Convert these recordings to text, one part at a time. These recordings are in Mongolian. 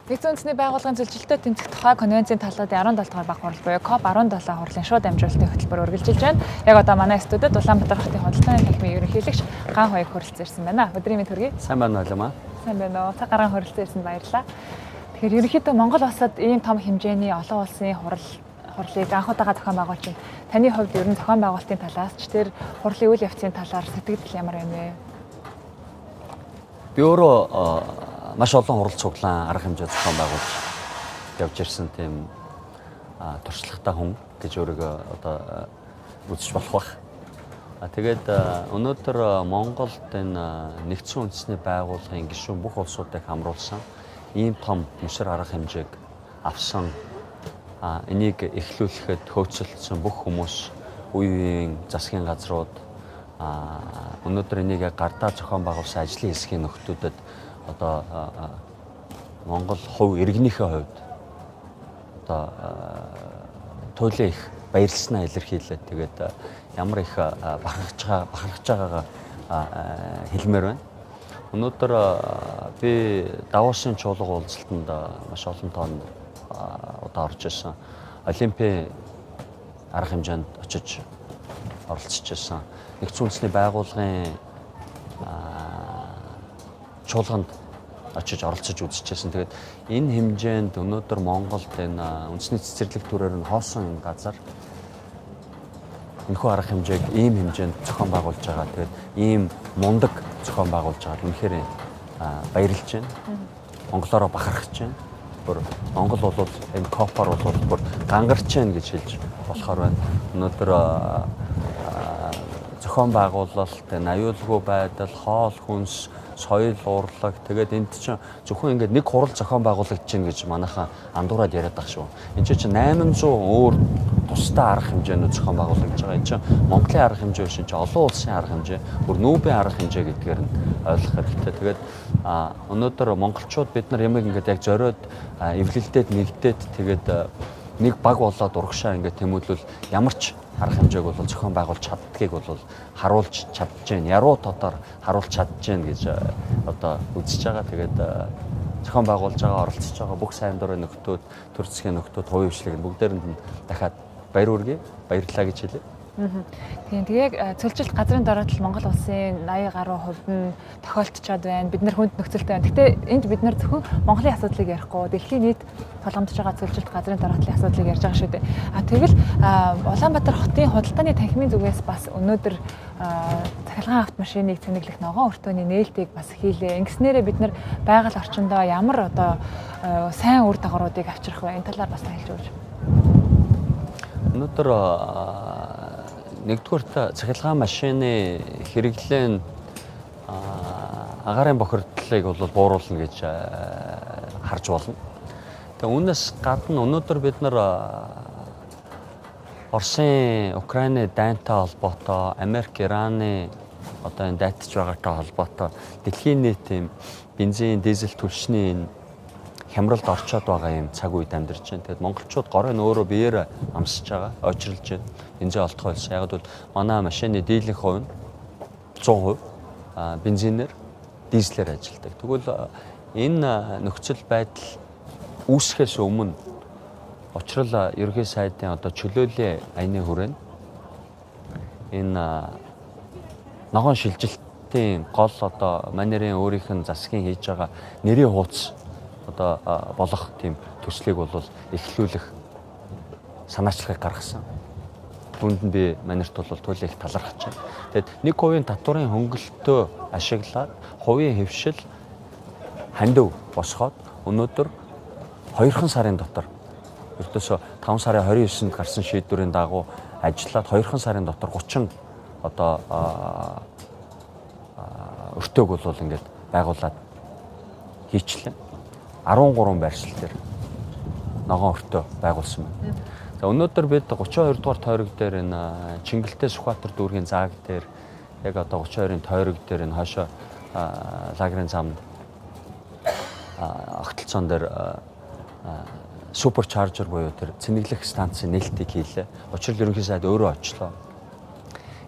Нэгдсэн үндэсний байгууллагын зөвлөлтөд тэмцэх тухай конвенцийн талаар 17 дугаар баг хурал буюу COP17 хурлын шууд амжилтын хөтөлбөр үргэлжилж байна. Яг одоо манай студид Улаанбаатар хотын худалдааны танхимын ерөнхийлөгч Ган Хоёг хүрэлцэн ирсэн байна. Өдрийн мэнд хүргэе. Сайн байна уу? Сайн байна уу? Цаг гарan хүрэлцэн ирсэнд баярлалаа. Тэгэхээр ерөнхийдөө Монгол улсад ийм том хэмжээний олон улсын хурлыг анхудаага зохион байгуулж байна. Таны хувьд ер нь зохион байгуулалтын талаас ч тэр хурлын үйл явцын талаар сэтгэл ямар юм бэ? Би өөрөө маш олон хурал цуглаан арга хэмжээ зохион байгуулж явж ирсэн тийм туршлагатай хүн гэж өөрийгөө одоо үзэж болох бах. Тэгээд өнөөдөр Монголд энэ нэгдсэн үндэсний байгууллагын гишүүн бүх улсуудыг хамруулсан ийм том мөсөр арга хэмжээг авсан энийг эхлүүлэхэд хөөцөлдсөн бүх хүмүүс үеийн засгийн газрууд өнөөдөр энийг гардаа зохион байгуулсан ажлын хэсгийн нөхдүүдэд одоо Монгол хувь иргэнийхээ хувьд одоо туйлын их баярлснаа илэрхийлээд тэгээд ямар их бахархаж байгаагаа хэлмээр байна. Өнөөдөр би Давосын чуулга уулзалтанд маш олон тоонд одоо орж ирсэн. Олимпийн арга хэмжээнд очиж оролцож ирсэн. Нэгдсэн үндэсний байгууллагын чуулганд очиж оролцож үзчихсэн. Тэгээд энэ хэмжээнд өнөөдөр Монголд энэ үндэсний цэцэрлэг төрөөр нь хоосон энэ газар энэхүү арга хэмжээг ийм хэмжээнд зохион байгуулж байгаа. Тэгээд ийм мундаг зохион байгуулж байгаа. Үнэхээр баярлж байна. Монголоороо бахархаж байна. Бүр Монгол бол энэ COP-оор бол бүр гангарч байна гэж хэлж болохоор байна. Өнөөдөр зохион байгуулалт, аюулгүй байдал, хоол хүнс, соёл урлаг тэгээд энд чинь зөвхөн ингээд нэг хурал зохион байгуулагдаж байна гэж манайхан андуураад яриад байгаа шүү. Энд чинь 800 өөр тусдаа арга хэмжээнүүд зохион байгуулагдаж байгаа. Энд чинь Монголын арга хэмжээ биш чинь олон улсын арга хэмжээ, бүр нүүбийн арга хэмжээ гэдгээр нь ойлгох хэрэгтэй. Тэгээд өнөөдөр монголчууд бид нар ямиг ингээд яг зориод эвлэлдээд нэгдээд тэгээд нэг баг болоод урагшаа ингээд тэмүүлвэл ямар ч арга хэмжээг бол зохион байгуулж чаддгийг бол харуулж чадж байна. Яруу тодор харуулж чадж байна гэж одоо үзэж байгаа. Тэгээд зохион байгуулж байгаа, оролцож байгаа бүх сайн дурын нөхдүүд, төр засгийн нөхдүүд, хувийн хвшлэг бүгдээрэнд нь дахиад баяр хүргэе. Баярлалаа гэж хэлье. Тэгээд цөлжилт газрын дороотол Монгол улсын 80 гаруй хувьд нь тохиолдчиход байна. Бид нар хүнд нөхцөлтэй байна. Гэхдээ энд бид нар зөвхөн Монголын асуудлыг ярихгүй, дэлхийн нийт тулгамдж байгаа цөлжилт газрын дороотлын асуудлыг ярьж байгаа шүү дээ. Тэгвэл Улаанбаатар хотын худалдааны танхимын зүгээс бас өнөөдөр цахилгаан автомашиныг цэнэглэх ногоон өртөөний нээлтийг бас хийлээ. Ингэснээрээ бид нар байгаль орчиндөө ямар одоо сайн үр дагавруудыг авчрах вэ? Энэ талаар бас хэлж өгөөч. Өнөөдөр нэгдүгээр цахилгаан машины хэрэглэн агаарын бохирдлыг бол бууруулна гэж харж болно. Тэгээ үүнээс гадна өнөөдөр бид нар Оросын, Украины дайнтай холбоотой, Америк, Ираны одоо энэ дайтаж байгаатай холбоотой дэлхийн нийт юм бензин, дизель түлшний хямралд орчоод байгаа юм цаг үед амьдарч байна. Тэгээд монголчууд горой нь өөрөө биеэр амсаж байгаа, ойчролж байна. Бензин олдох болсон. Яг бол манай машины дийлэнх хувь нь 100% бензинээр, дизелээр ажилладаг. Тэгвэл энэ нөхцөл байдал үүсэхээс өмнө учрал ерөнхий сайдын одоо чөлөөлийн аяны хүрээнд энэ ногоон шилжилтийн гол одоо манерын өөрийнх нь засгийн хийж байгаа нэрийн хууц одоо болох тийм төслийг бол эхлүүлэх санаачлагыг гаргасан. Түүнд нь би манерт бол туйлын их талархаж байна. Тэгэд 1% татварын хөнгөлөлтөө ашиглаад хувийн хэвшил хандив босгоод өнөөдөр 2 сарын дотор ердөөсө 5 сарын 29-нд гарсан шийдвэрийн дагуу ажиллаад 2 сарын дотор 30 одоо өртөөг бол ингээд байгуулад хийчлээ. 13 байршил дээр ногоон өртөө байгуулсан байна. За өнөөдөр бид 32 дугаар тойрог дээр энэ Чингэлтэй Сүхбаатар дүүргийн зааг дээр яг одоо 32-ын тойрог дээр энэ хойшоо лагерын зам огтлцоон дээр суперчаржер буюу тэр цэнэглэх станцын нээлтийг хийлээ. Учрал ерөнхий сайд өөрөө очлоо.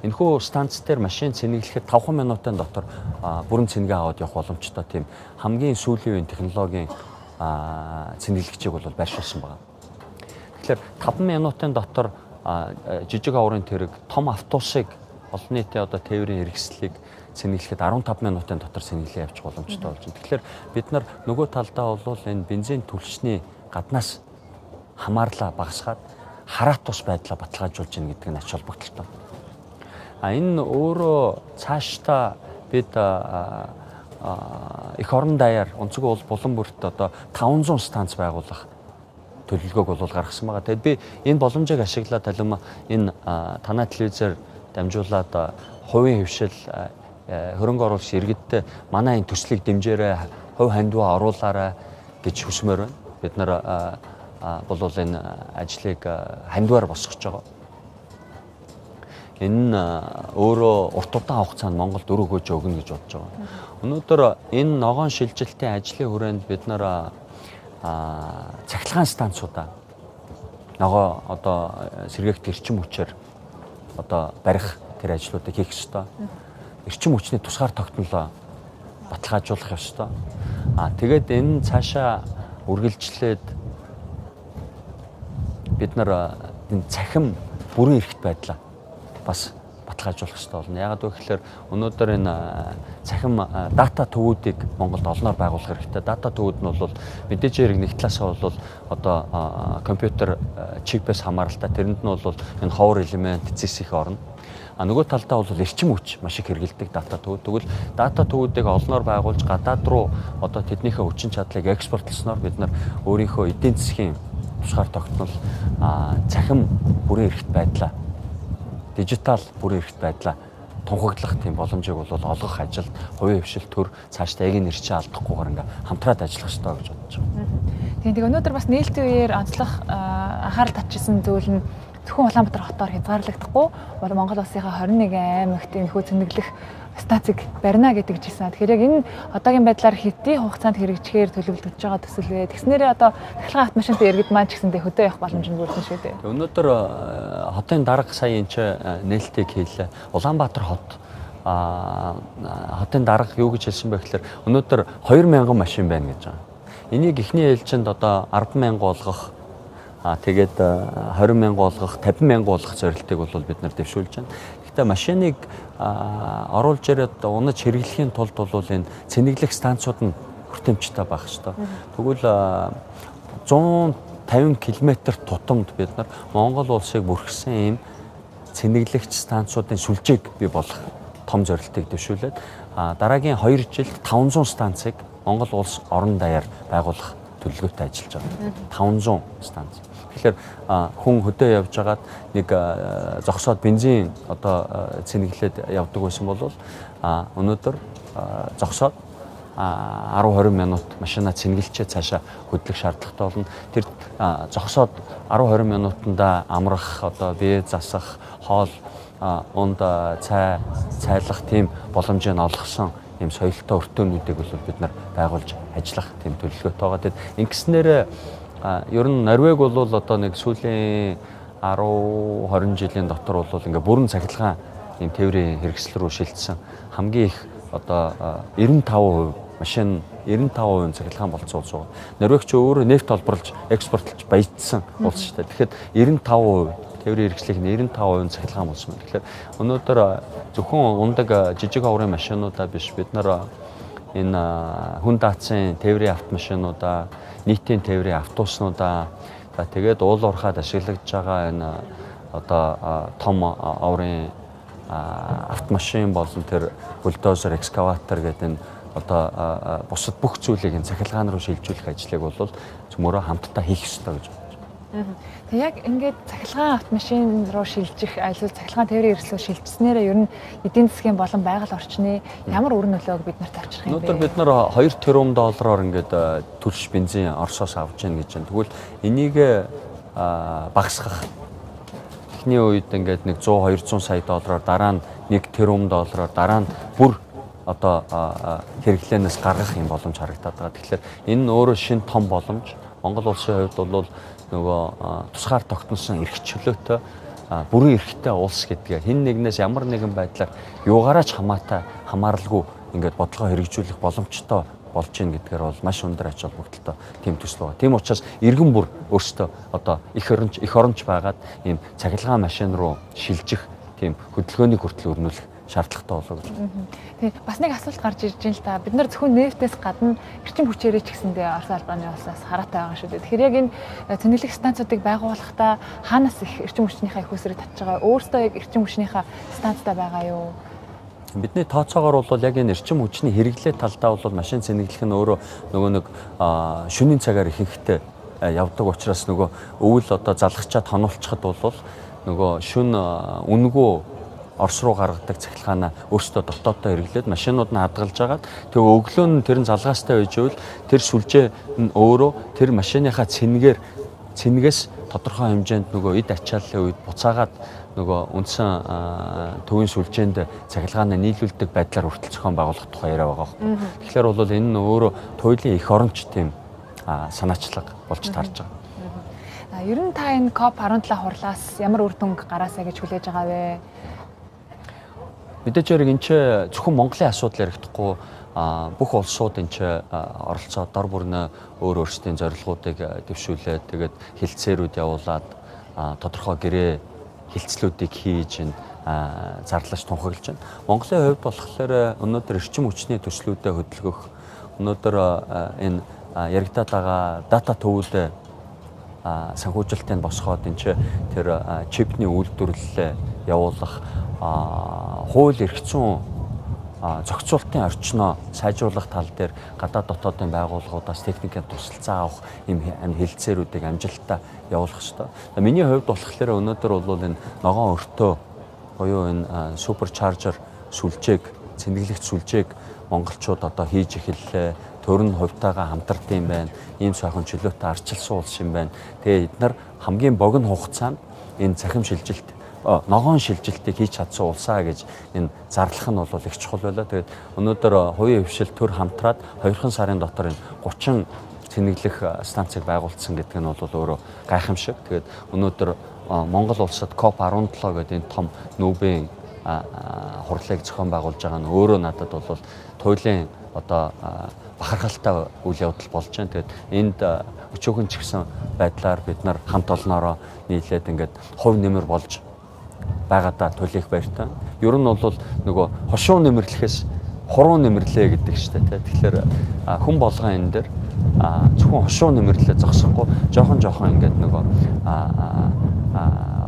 Энэхүү станц дээр машин цэнэглэхэд 5 минутын дотор бүрэн цэнгээ аваад явах боломжтой тийм хамгийн сүүлийн үеийн технологийн цэнэглэгчийг бол байршуулсан байна. Тэгэхээр 5 минутын дотор жижиг аврын тэрэг том автобусыг олон нийтийн одоо тээврийн хэрэгслийг цэнэглэхэд 15 минутын дотор цэнэглээ явуучих боломжтой болж байна. Тэгэхээр бид нар нөгөө талдаа бол энэ бензин түлшний гаднаас хамаарлаа багасгаад хараат тус байдлаа баталгаажуулж гин гэдэг нь ач холбогдолтой. Энэ өөрөө цаашдаа бид их орон даяар онцгой булан бүрт одоо 500 станц байгуулах төлөвлөгөөг бол гаргасан байгаа. Тэгэд би энэ боломжийг ашиглаад талима энэ танай телевизээр дамжуулаад хувийн хөвшил хөрөнгө оруулагч иргэдтэй манай энэ төслийг дэмжээрэй, хувь хандиваа оруулаарай гэж хүсмээр байна. Бид нар бол энэ ажлыг хандиваар босгож байгаа. Энэ өөрөө урт удаан хугацаанд Монголд өрөөгөөж өгнө гэж бодож байгаа. Өнөөдөр энэ ногоон шилжилтийн ажлын хүрээнд бид нар цахилгаан станцуудаа ногоо одоо сэргээгт эрчим хүчээр одоо барих тэр ажлуудыг хийх ёстой. Эрчим хүчний тусгаар тогтнолоо баталгаажуулах ёстой. Тэгээд энэ цаашаа үргэлжлээд бид нар энэ цахим бүрэн эрхт байдлаа бас баталгаажуулах ёстой болно. Яагаад вэ гэхээр өнөөдөр энэ цахим дата төвүүдийг Монголд олноор байгуулах хэрэгтэй. Дата төвүүд нь бол мэдээж хэрэг нэг талаасаа бол одоо компьютер чипээс хамааралтай тэрэнд нь бол энэ ховор элемент зэсих орно. Нөгөө талдаа бол эрчим хүч маш их хэрэгэлдэг дата төвүүд. Тэгвэл дата төвүүдийг олноор байгуулж гадаад руу одоо тэднийхээ хүчин чадлыг экспортлсноор бид нар өөрийнхөө эдийн засгийн тусгаар тогтнол цахим бүрэн эрхт байдлаа дижитал бүрэн эрхт байдлаа тунхаглах тийм боломжийг бол олгох ажилд хувийн хвшил төр цаашдаа эгийн нэрчээ алдахгүйгээр ингээ хамтраад ажиллах ёстой гэж бодож байгаа. Тэгээ өнөөдөр бас нээлтийн үеэр онцлог анхаарал татчихсан зүйл нь зөвхөн Улаанбаатар хотоор хязгаарлагдахгүй Монгол улсынхаа 21 аймагт энэхүү цэнэглэх станцыг барина гэдэг жисэн. Тэгэхээр яг энэ одоогийн байдлаар хэдийн хугацаанд хэрэгжихээр төлөвлөгдөж байгаа төсөл вэ? Тэгснээрээ одоо цахилгаан автомашинтай иргэд маань ч гэсэндээ хөдөө явах боломж нь бүрдэн шүү дээ. Өнөөдөр хотын дарга сая энэ нээлтийг хийлээ. Улаанбаатар хот хотын дарга юу гэж хэлсэн бэ гэхээр өнөөдөр 2000 машин байна гэж байгаа. Энийг эхний ээлжинд одоо 100000 болгох тэгээд 20000 болгох, 50000 болгох зорилтыг бол бид нар дэвшүүлж байна. Гэхдээ машиныг оруулж ирээд унаж хэрэглэхийн тулд бол энэ цэнэглэх станцууд нь хүртээмжтэй байх ёстой. Тэгвэл 150 км тутамд бид нар Монгол улсыг бүрхсэн ийм цэнэглэгч станцуудын сүлжээг бий болгох том зорилтыг дэвшүүлээд дараагийн 2 жилд 500 станцыг Монгол улс орон даяар байгуулах төлөвлөгөөтэй ажиллаж байгаа. 500 станц. Тэгэхээр хүн хөдөө явж байгаад нэг зогсоод бензин одоо цэнэглээд явдаг байсан бол өнөөдөр зогсоод 10-20 минут машина цэнгэлчээ цаашаа хөдлөх шаардлагатай болно. Тэр зогсоод 10-20 минутанда амрах, одоо бие засах, хоол, унд цайлах тийм боломжийг олгосон ийм соёлтой өртөөнүүдийг бол бид нар байгуулж ажиллах тийм төлөвлөгөөтэй байгаа. Тэгэд ингэснээр ер нь Норвег бол одоо нэг сүүлийн 10-20 жилийн дотор бол ингээ бүрэн цахилгаан ийм тээврийн хэрэгсэл рүү шилжсэн хамгийн их одоо 95% машин 95% цахилгаан болцсон улс байгаа. Норвег ч өөрөө нефть олборлж экспортлж баяжсан улс шүү дээ. Тэгэхээр 95% тээврийн хэрэгслийг 95% цахилгаан болсон байна. Тэгэхээр өнөөдөр зөвхөн ундаг жижиг аврын машинуудаа биш бид нар энэ хүн даацын тээврийн автомашинуудаа, нийтийн тээврийн автобуснуудаа тэгээд уул уурхаад ашиглагдж байгаа энэ одоо том аврын автомашин болон тэр бульдозер, экскаватор гэдэг энэ одоо бусад бүх зүйлийг энэ цахилгаан руу шилжүүлэх ажлыг бол цөмөрөө хамтдаа хийх ёстой гэж байна. Тэг яг ингээд цахилгаан автомашин руу шилжих, айлсвал цахилгаан тээврийн хэрэгслөө шилжснээрээ ер нь эдийн засгийн болон байгаль орчны ямар үр нөлөөг бид нарт авчрах юм бэ? Өнөөдөр бид нар 2 тэрбум доллараар ингээд төлш бензин Оросоос авч яана гэж байна. Тэгвэл энийг багасгах эхний үед ингээд нэг 100-200 сая доллараар, дараа нь 1 тэрбум доллараар, дараа нь бүр одоо хэрэглэнээс гаргах юм боломж харагдаад байгаа. Тэгэхээр энэ нь өөрөө шинэ том боломж. Монгол улсын хувьд бол нөгөө тусгаар тогтносон эрх чөлөөтэй бүрэн эрхтэй улс гэдгээ хэн нэгнээс ямар нэгэн байдлаар юугаараач хамааралгүй ингээд бодлогоо хэрэгжүүлэх боломжтой болж ийн гэдгээр бол маш өндөр ач холбогдолтой тийм төсөл байгаа. Тийм учраас иргэн бүр өөртөө одоо их оронч байгаад ийм цахилгаан машин руу шилжих тийм хөдөлгөөнийг хүртэл өрнүүлэх шаардлагатай болоо гэж. Тэгээ бас нэг асуулт гарч ирж байна л та. Бид нар зөвхөн нефтээс гадна эрчим хүчээрээ ч гэсэндээ Орос албаны улсаас хараатай байгаа шүү дээ. Тэгэхээр яг энэ цэнэглэх станцуудыг байгуулахдаа хаанаас их эрчим хүчнийхээ их усрыг татж байгаа? Өөрөөсөө яг эрчим хүчнийхээ станцтай байгаа юу? Бидний тооцоогоор бол яг энэ эрчим хүчний хэрэглээ талдаа бол машин цэнэглэх нь өөрөө нөгөө нэг шөнийн цагаар ихэнхдээ явдаг учраас нөгөө өвөл одоо залгачаад хонуулчихад бол нөгөө шүн үнгүү Орос руу гаргадаг цахилгаанаа өөрсдөө дотооддоо хэрэглээд машинууд нь хадгалж агаад тэгээ өглөө нь тэр нь залгаастай байж ивэл тэр сүлжээ нь өөрөө тэр машиныхаа цэнэгээс тодорхой хэмжээнд нөгөө эд ачааллын үед буцаагаад нөгөө үндсэн төвийн сүлжээнд цахилгаанаа нийлүүлдэг байдлаар хүртэл зохион байгуулах тухай яриа байгаа байхгүй. Тэгэхээр бол энэ нь өөрөө туйлын эх оронч тийм санаачлага болж тарж байгаа. Ер нь та энэ COP17 хурлаас ямар үр дүнг гараасаа гэж хүлээж байгаа вэ? Мэдээж хэрэг энэ ч зөвхөн Монголын асуудал ярихдаггүй бүх улсууд энэ ч оролцоод дор бүрнээ өөрсдийн зорилгоодыг дэвшүүлээд тэгээд хилцээрүүд явуулаад тодорхой гэрээ хилцлүүдийг хийж зарлаж тунхаглаж байна. Монголын хувьд болохоор өнөөдөр эрчим хүчний төслүүдэд хөдөлгөх өнөөдөр энэ яригдаад байгаа дата төвүүд санхүүжилтийн босгоод энэ тэр чипний үйлдвэрлэлээ явуулах хууль эрх зүйн зохицуулалтын орчноо сайжруулах тал дээр гадаад дотоодын байгууллагуудаас техникийн тусалцаа авах юм хэлэлцээрүүдийг амжилттай явуулах ёстой. Миний хувьд болохоор өнөөдөр бол энэ ногоон өртөө буюу энэ суперчаржер сүлжээг цэнэглэгч сүлжээг монголчууд одоо хийж эхэллээ. Төрн хувьтайгаа хамтард юм байна. Ийм сайхан чөлөөтэй арчилсан улс юм байна. Тэгээ эдгээр хамгийн богино хугацаанд энэ цахим шилжилт ногоон шилжилтийг хийж чадсан улсаа гэж энэ зарлах нь бол их чухал байлаа. Тэгээд өнөөдөр хувийн хвшил төр хамтраад 2 сарын дотор энэ 30 цэнэглэх станцыг байгуулсан гэдэг нь бол өөрөө гайхамшиг. Тэгээд өнөөдөр Монгол улсад COP17 гэдэг энэ том нүүбийн хурлыг зохион байгуулж байгаа нь өөрөө надад бол туйлын одоо бахархалтай үйл явдал болж байна. Тэгээд энд өчөөхөн ч гэсэн байдлаар бид нар хамт олноороо нийлээд ингээд хувь нэмэр болж байгаадаа туйлын их баяртай. Ер нь бол нөгөө хошуу нэмэрлэхээс хуруу нэмэрлээ гэдэг шүү дээ. Тэгэхээр хүн болгон энэ дээр зөвхөн хошуу нэмэрлээ зогсохгүй жоохон ингээд нөгөө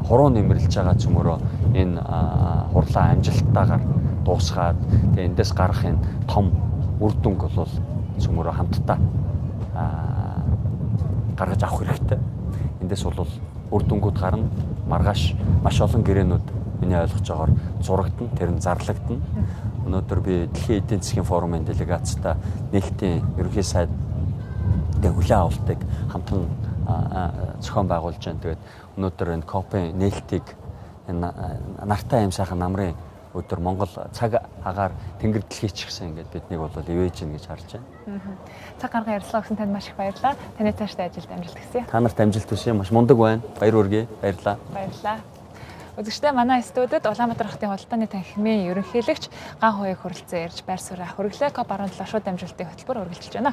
хуруу нэмэрлж байгаа цөмөрөө энэ хурлаа амжилттайгаар дуусгаад тэгээ эндээс гарах энэ том үр дүнг бол цөмөрөө хамтдаа гаргаж авах хэрэгтэй. Эндээс бол үр дүнгууд гарна. Маргааш маш олон гэрээнүүд миний ойлгож байгаагаар зурагдана, тэр нь зарлагдана. Өнөөдөр би Дэлхийн эдийн засгийн форумын делегацтай нийлтийн ерөнхий сайд хүлээн авалтыг хамтран зохион байгуулж байна. Тэгээд өнөөдөр энэ COP-ын нээлтийг нартай юм сайхан намрын өдөр Монгол цаг агаар тэнгэр дэлхийч гисэн ингээд биднийг бол ивэж гин гэж харж байна. Цаг гарган ярилцлага өгсөн танд маш их баярлалаа. Таны цаашдаа ажилд амжилт хүсье. Та нарт амжилт хүсье. Маш мундаг байна. Баяр хүргэе. Баярлалаа. Баярлалаа. Үзэгчдээ манай студид Улаанбаатар хотын худалдааны танхимын ерөнхийлөгч Ган Хуйг хүрэлцэн ирж байр суурь хүргэлээ. COP17 шууд амжилтын хөтөлбөр үргэлжилж байна.